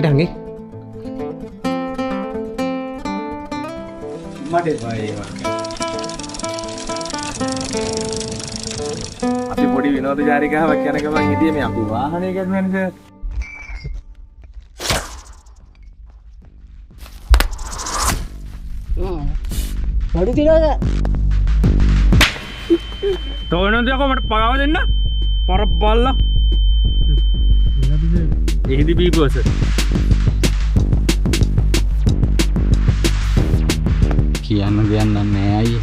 Dangge. මට බයි අපි පොඩි විනෝද චාරිකාවක් යන ගමන් හිටියේ මේ අපි වාහනය ගන්නවනේ සර්. බඩු තියනද? තෝරනද යකෝ මට පගාව දෙන්න. පර බල්ලා. එහෙදි බීපුවස. කියන්න දෙයක් නැහැ අයියේ.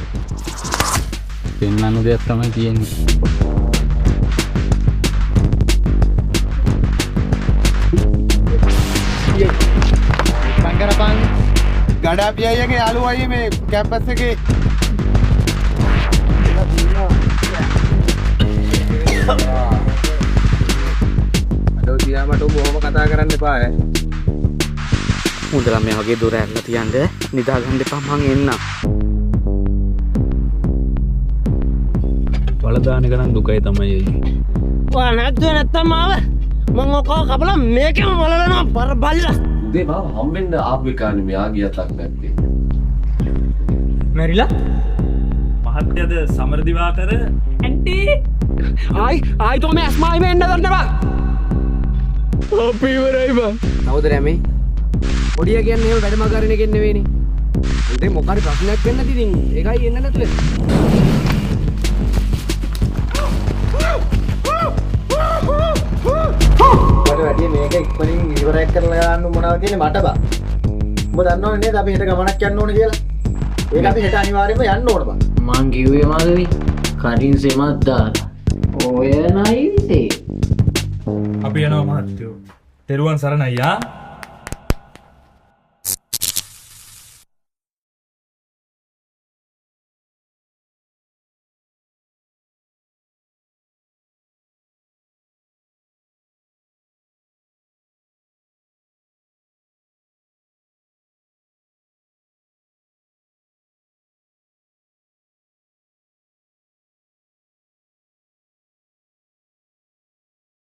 පෙන්වන්න දෙයක් තමයි තියෙන්නේ. Pangkarapan. Gada biayanya alu aja me campus ke. අඩෝ තියා මට බොහොම කතා කරන්න එපා ඈ. මුදලා මේ වගේ දොර ඇරලා තියන්න නිදා ගන්න එපා මං එන්නම්. වලදාන ගණන් දුකයි තමයි අයියේ. ඔයා නැද්දුවේ නැත්තම් ආව මං ඔකව කපලා මේකෙම වලලනවා බර බල්ලා. උදේ මාව හම්බෙන්න ආපු එකානේ මෙයා ගියතක් නැත්තේ. මැරිලා? මහත්යද සමරදිවාකර ඇන්ටි ආයි તો මේ අස්මායි මේ එන්න ගන්නවා. අපි ඉවරයි බං. කවුද රැමේ? ඔඩිය කියන්නේ එහෙම වැඩම කරන එකෙන් නෙවෙයිනේ. උන්ට මොකක් හරි ප්‍රශ්නයක් වෙන්න ඉතින් ඒකයි එන්න නැතුව. මට වැඩි මේක ඉක්මනින් ඉවරයක් කරලා ගන්න මොනවද කියන්නේ මට බා. උඹ දන්නවනේ නේද අපි හෙට ගමනක් යන්න ඕනේ කියලා. ඒක අපි හෙට අනිවාර්යයෙන්ම යන්න ඕන බං. මං කිව්වේ මාදවි කටින් සෙමත් දාලා. ඔය නයිවිසේ. අපි යනවා මහත්තයෝ. තෙරුවන් සරණයි යා.